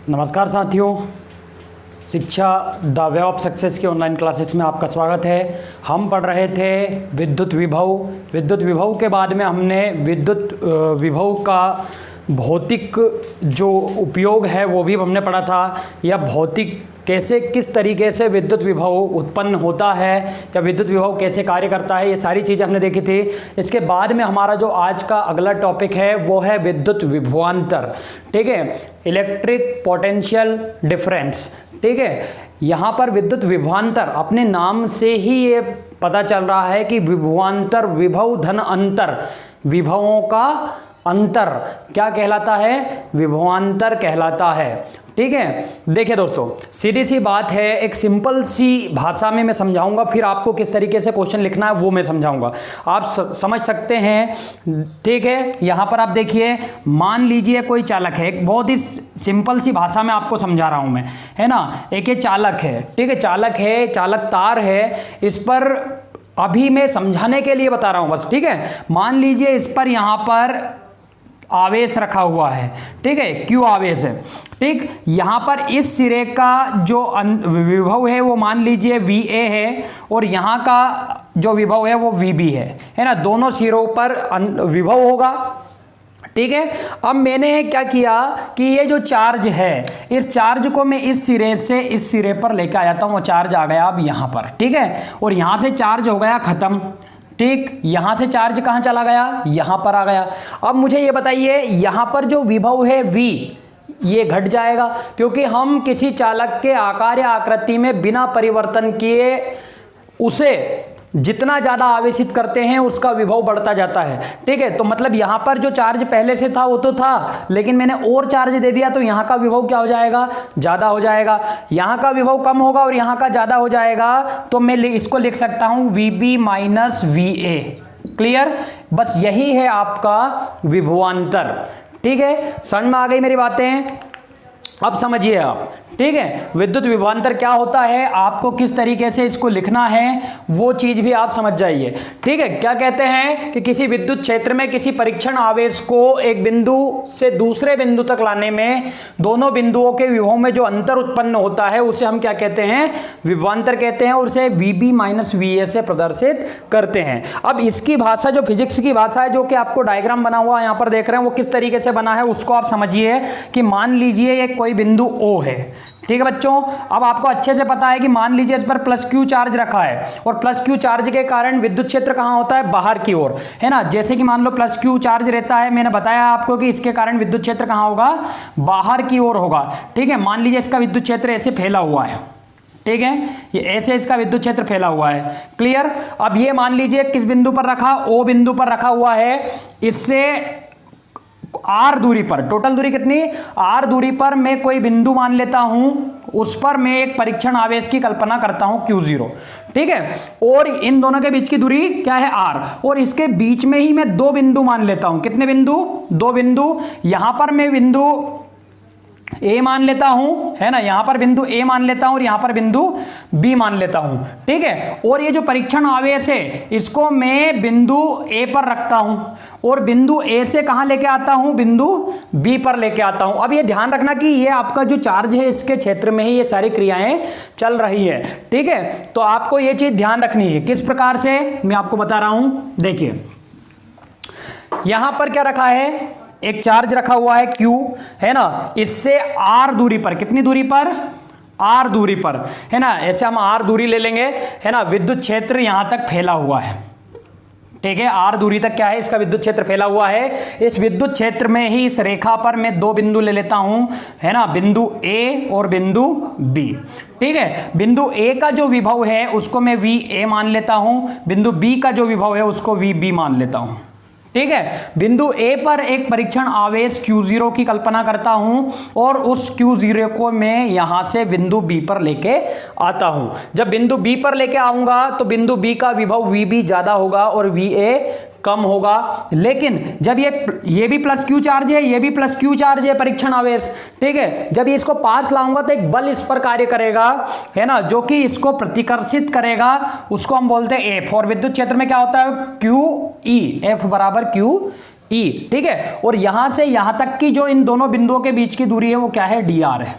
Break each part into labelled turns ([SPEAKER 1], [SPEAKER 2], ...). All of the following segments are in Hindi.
[SPEAKER 1] नमस्कार साथियों, शिक्षा द वे ऑफ सक्सेस के ऑनलाइन क्लासेस में आपका स्वागत है। हम पढ़ रहे थे विद्युत विभव के बाद में हमने विद्युत विभव का भौतिक जो उपयोग है वो भी हमने पढ़ा था, या भौतिक कैसे किस तरीके से विद्युत विभव उत्पन्न होता है या विद्युत विभव कैसे कार्य करता है, ये सारी चीज़ें हमने देखी थी। इसके बाद में हमारा जो आज का अगला टॉपिक है वो है विद्युत विभवांतर। ठीक है, इलेक्ट्रिक पोटेंशियल डिफरेंस। ठीक है, यहाँ पर विद्युत विभवांतर अपने नाम से ही ये पता चल रहा है कि विभवांतर विभव धन अंतर, विभवों का अंतर क्या कहलाता है? विभवांतर कहलाता है। ठीक है, देखिए दोस्तों, सीधी सी बात है, एक सिंपल सी भाषा में मैं समझाऊंगा, फिर आपको किस तरीके से क्वेश्चन लिखना है वो मैं समझाऊंगा, आप समझ सकते हैं। ठीक है, यहाँ पर आप देखिए, मान लीजिए कोई चालक है, एक बहुत ही सिंपल सी भाषा में आपको समझा रहा हूँ मैं, है ना। एक ये चालक है, ठीक है, चालक है, चालक तार है, इस पर अभी मैं समझाने के लिए बता रहा हूँ बस। ठीक है, मान लीजिए इस पर यहाँ पर आवेश रखा हुआ है, ठीक है, क्यू आवेश है। ठीक, यहाँ पर इस सिरे का जो विभव है वो मान लीजिए VA है, और यहाँ का जो विभव है वो VB है ना। दोनों सिरों पर विभव होगा। ठीक है, अब मैंने क्या किया कि ये जो चार्ज है, इस चार्ज को मैं इस सिरे से इस सिरे पर लेकर आ जाता हूँ, वो चार्ज आ गया अब यहाँ पर। ठीक है, और यहाँ से चार्ज हो गया खत्म। ठीक, यहां से चार्ज कहां चला गया? यहां पर आ गया। अब मुझे ये बताइए, यहां पर जो विभव है V, ये घट जाएगा, क्योंकि हम किसी चालक के आकार या आकृति में बिना परिवर्तन किए उसे जितना ज़्यादा आवेशित करते हैं उसका विभव बढ़ता जाता है। ठीक है, तो मतलब यहाँ पर जो चार्ज पहले से था वो तो था, लेकिन मैंने और चार्ज दे दिया तो यहाँ का विभव क्या हो जाएगा? ज़्यादा हो जाएगा। यहाँ का विभव कम होगा और यहाँ का ज़्यादा हो जाएगा, तो मैं इसको लिख सकता हूँ VB माइनस VA। क्लियर? बस यही है आपका विभवांतर। ठीक है, समझ में आ गई मेरी बातें? अब समझिए आप। ठीक है, विद्युत विभवांतर क्या होता है, आपको किस तरीके से इसको लिखना है वो चीज भी आप समझ जाइए। ठीक है, क्या कहते हैं कि किसी विद्युत क्षेत्र में किसी परीक्षण आवेश को एक बिंदु से दूसरे बिंदु तक लाने में दोनों बिंदुओं के विभव में जो अंतर उत्पन्न होता है उसे हम क्या कहते हैं? विभवांतर कहते हैं, और उसे VB माइनस VA से प्रदर्शित करते हैं। अब इसकी भाषा जो फिजिक्स की भाषा है, जो कि आपको डायग्राम बना हुआ यहाँ पर देख रहे हैं, वो किस तरीके से बना है उसको आप समझिए। कि मान लीजिए ये कोई बिंदु O है। ठीक है बच्चों, अब आपको अच्छे से पता है कि मान लीजिए इस पर प्लस Q चार्ज रखा है, और प्लस Q चार्ज के कारण विद्युत क्षेत्र कहाँ होता है? बाहर की ओर, है ना। जैसे कि मान लो प्लस Q चार्ज रहता है, मैंने बताया आपको कि इसके कारण विद्युत क्षेत्र कहाँ होगा? बाहर की ओर होगा। ठीक है, मान लीजिए इसका विद्युत क्षेत्र ऐसे फैला हुआ है। ठीक है, ये ऐसे इसका विद्युत क्षेत्र फैला हुआ है। क्लियर? अब ये मान लीजिए किस बिंदु पर रखा? O बिंदु पर रखा हुआ है। इससे R दूरी पर, टोटल दूरी कितनी? R दूरी पर मैं कोई बिंदु मान लेता हूं, उस पर मैं एक परीक्षण आवेश की कल्पना करता हूं Q0। ठीक है, और इन दोनों के बीच की दूरी क्या है? R, और इसके बीच में ही मैं दो बिंदु मान लेता हूं। कितने बिंदु? दो बिंदु। यहां पर मैं बिंदु A मान लेता हूं, है ना, यहां पर बिंदु A मान लेता हूं और यहां पर बिंदु B मान लेता हूं। ठीक है, और ये जो परीक्षण आवेश है इसको मैं बिंदु A पर रखता हूं, और बिंदु A से कहां लेके आता हूं? बिंदु B पर लेके आता हूं। अब ये ध्यान रखना कि ये आपका जो चार्ज है इसके क्षेत्र में ही ये सारी क्रियाएं चल रही है। ठीक है, तो आपको ये चीज ध्यान रखनी है। किस प्रकार से मैं आपको बता रहा हूं, देखिए यहां पर क्या रखा है? एक चार्ज रखा हुआ है Q, है ना। इससे R दूरी पर, कितनी दूरी पर? R दूरी पर, है ना। ऐसे हम R दूरी ले लेंगे, है ना। विद्युत क्षेत्र यहां तक फैला हुआ है। ठीक है, R दूरी तक क्या है? इसका विद्युत क्षेत्र फैला हुआ है। इस विद्युत क्षेत्र में ही इस रेखा पर मैं दो बिंदु ले लेता हूं, है ना, बिंदु A और बिंदु B। ठीक है, बिंदु A का जो विभव है उसको मैं VA मान लेता हूं, बिंदु B का जो विभव है उसको VB मान लेता हूं। ठीक है, बिंदु A पर एक परीक्षण आवेश Q0 की कल्पना करता हूं, और उस Q0 को मैं यहां से बिंदु B पर लेके आता हूं। जब बिंदु B पर लेके आऊंगा तो बिंदु B का विभव VB ज्यादा होगा और VA कम होगा। लेकिन जब ये भी प्लस Q चार्ज है, ये भी प्लस Q चार्ज है, परीक्षण आवेश। ठीक है, जब ये इसको पास लाऊंगा तो एक बल इस पर कार्य करेगा, है ना, जो कि इसको प्रतिकर्षित करेगा, उसको हम बोलते हैं F। और विद्युत क्षेत्र में क्या होता है? QE, F बराबर Q ई, ठीक है। और यहां से यहां तक की जो इन दोनों बिंदुओं के बीच की दूरी है वो क्या है, डी आर है,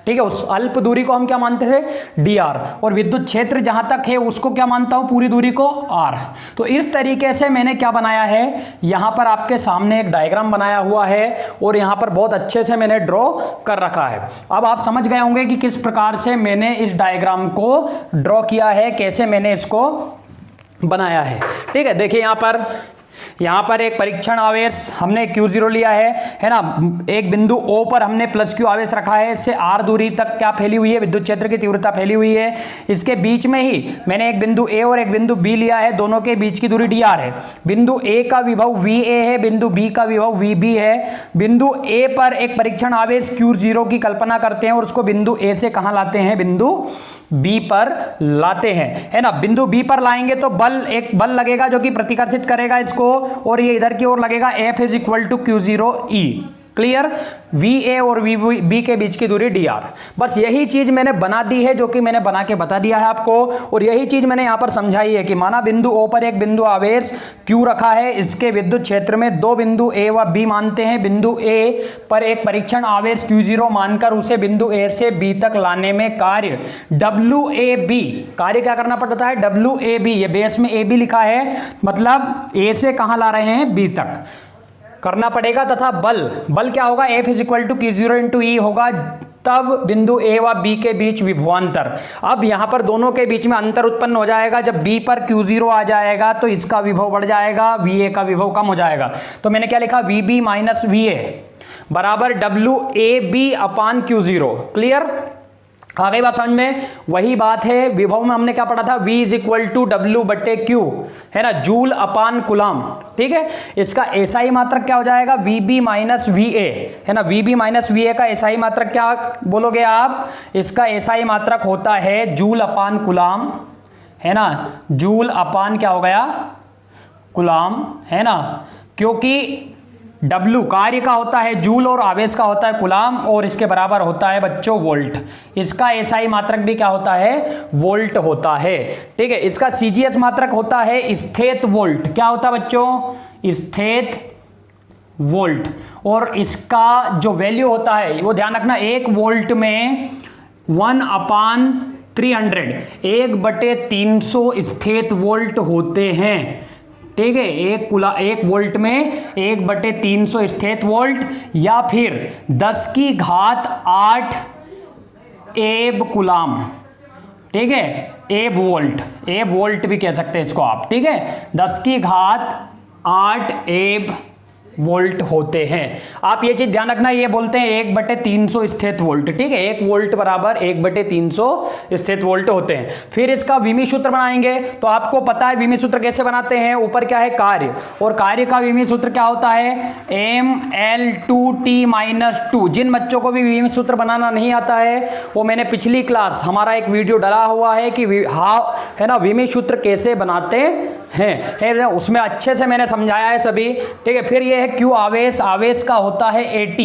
[SPEAKER 1] ठीक है। उस अल्प दूरी को हम क्या मानते थे, डी आर, और विद्युत क्षेत्र जहां तक है उसको क्या मानता हूं, पूरी दूरी को आर। तो इस तरीके से मैंने क्या बनाया है, यहां पर आपके सामने एक डायग्राम बनाया हुआ है और यहां पर बहुत अच्छे से मैंने ड्रॉ कर रखा है। अब आप समझ गए होंगे कि किस प्रकार से मैंने इस डायग्राम को ड्रॉ किया है, कैसे मैंने इसको बनाया है, ठीक है। देखिए यहां पर एक परीक्षण आवेश हमने Q0 लिया है ना। एक बिंदु O पर हमने प्लस Q आवेश रखा है, इससे R दूरी तक क्या फैली हुई है, विद्युत क्षेत्र की तीव्रता फैली हुई है। इसके बीच में ही मैंने एक बिंदु A और एक बिंदु B लिया है, दोनों के बीच की दूरी dr है। बिंदु A का विभव VA है, बिंदु B का विभव VB है। बिंदु A पर एक परीक्षण आवेश Q0 की कल्पना करते हैं और उसको बिंदु A से कहां लाते हैं, बिंदु B पर लाते हैं, है ना। बिंदु B पर लाएंगे तो एक बल लगेगा जो कि प्रतिकर्षित करेगा इसको, और ये इधर की ओर लगेगा। F is equal to Q0 E, clear. VA और VB के बीच की दूरी dr। बस यही चीज मैंने बना दी है, जो कि मैंने बना के बता दिया है आपको, और यही चीज मैंने यहां पर समझाई है कि माना बिंदु O पर एक बिंदु आवेश Q रखा है, इसके विद्युत क्षेत्र में दो बिंदु A व B मानते हैं। बिंदु A पर एक परीक्षण आवेश Q0 मानकर उसे बिंदु A से B तक लाने में कार्य WAB, कार्य क्या करना पड़ता है, WAB, ये बेस में AB लिखा है, मतलब A से कहां ला रहे हैं, B तक करना पड़ेगा। तथा बल क्या होगा, F is equal to Q0 into E होगा, तब बिंदु A व B के बीच विभवांतर। अब यहां पर दोनों के बीच में अंतर उत्पन्न हो जाएगा। जब B पर Q0 आ जाएगा तो इसका विभव बढ़ जाएगा, VA का विभव कम हो जाएगा। तो मैंने क्या लिखा, VB माइनस VA बराबर WAB अपान Q0, क्लियर। आ गई बात समझ में। वही बात है विभव में हमने क्या पढ़ा था, V is equal to W बटे Q, है ना, जूल अपान कुलाम, ठीक है। इसका एसआई मात्रक क्या हो जाएगा, VB माइनस VA, है ना। VB माइनस VA का एसआई मात्रक क्या बोलोगे आप, इसका एसआई मात्रक होता है जूल अपान कुलाम, है ना। जूल अपान क्या हो गया, कुलाम, है ना, क्योंकि W कार्य का होता है जूल और आवेश का होता है कुलाम, और इसके बराबर होता है बच्चों वोल्ट। इसका एसआई मात्रक भी क्या होता है, वोल्ट होता है, ठीक है। इसका CGS मात्रक होता है स्थित वोल्ट, क्या होता है बच्चों, स्थित वोल्ट। और इसका जो वैल्यू होता है वो ध्यान रखना, 1 वोल्ट में 1/300, 1/300 स्थित वोल्ट होते हैं, ठीक है। एक वोल्ट में 1/300 स्थित वोल्ट, या फिर 10 की घात 8 एब कुलाम, ठीक है। एब वोल्ट भी कह सकते हैं इसको आप, ठीक है। 10 की घात 8 एब वोल्ट होते हैं। आप ये चीज ध्यान रखना, ये बोलते हैं 1/300 स्थित वोल्ट, ठीक है। 1 वोल्ट बराबर 1/300 स्थित वोल्ट होते हैं। फिर इसका विमी सूत्र बनाएंगे, तो आपको पता है विमी सूत्र कैसे बनाते हैं, ऊपर क्या है कार्य, और कार्य का विमी सूत्र क्या होता है, ML2T-2। जिन बच्चों को भी विमी सूत्र बनाना नहीं आता है, वो मैंने पिछली क्लास हमारा एक वीडियो डाला हुआ है कि है ना, विमी सूत्र कैसे बनाते हैं, उसमें अच्छे से मैंने समझाया है सभी, ठीक है। फिर ये Q आवेश का होता है AT,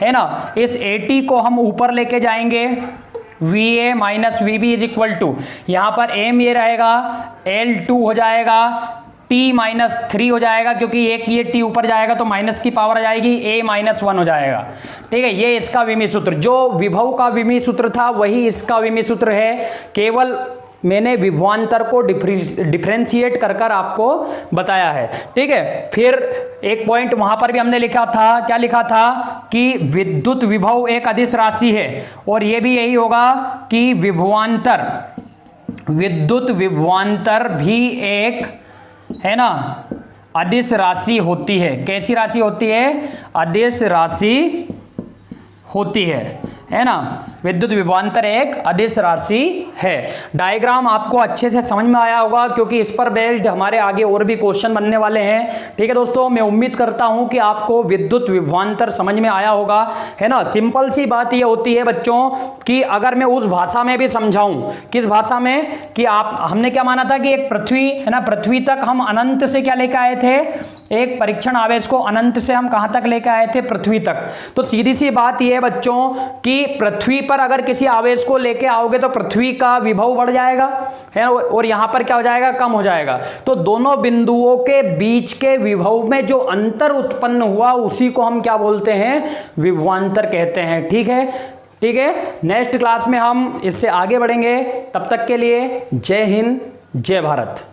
[SPEAKER 1] है ना। इस AT को हम ऊपर लेके जाएंगे, VA minus VB is equal to, यहां पर M ये रहेगा, L2 हो जाएगा, T-3 हो जाएगा, क्योंकि एक ये T ऊपर जाएगा तो माइनस की पावर आ जाएगी, A-1 हो जाएगा, ठीक है। ये इसका विमी सूत्र, जो विभव का विमी सूत्र था वही इसका विमी सूत्र है, केवल मैंने विभवांतर को डिफरेंशिएट कर आपको बताया है, ठीक है। फिर एक पॉइंट वहां पर भी हमने लिखा था, क्या लिखा था, कि विद्युत विभव एक अदिश राशि है, और यह भी यही होगा कि विद्युत विभवांतर भी एक, है ना, अदिश राशि होती है। कैसी राशि होती है, अदिश राशि होती है ना। विद्युत विभवांतर एक अदिश राशि है। डायग्राम आपको अच्छे से समझ में आया होगा, क्योंकि इस पर बेस्ड हमारे आगे और भी क्वेश्चन बनने वाले हैं, ठीक है दोस्तों। मैं उम्मीद करता हूं कि आपको विद्युत विभवांतर समझ में आया होगा, है ना। सिंपल सी बात ये होती है बच्चों कि अगर मैं उस भाषा में भी समझाऊं, किस भाषा में, कि हमने क्या माना था कि एक पृथ्वी, है ना, पृथ्वी तक हम अनंत से क्या लेकर आए थे, एक परीक्षण आवेश को अनंत से हम कहां तक लेकर आए थे? पृथ्वी तक। तो सीधी सी बात यह है बच्चों कि पृथ्वी पर अगर किसी आवेश को लेके आओगे तो पृथ्वी का विभव बढ़ जाएगा है, और यहां पर क्या हो जाएगा? कम हो जाएगा। तो दोनों बिंदुओं के बीच के विभव में जो अंतर उत्पन्न हुआ उसी को हम क्या बोलते हैं? विभवांतर कहते हैं। ठीक है, ठीक है। नेक्स्ट क्लास में हम इससे आगे बढ़ेंगे। तब तक के लिए जय हिंद, जय भारत।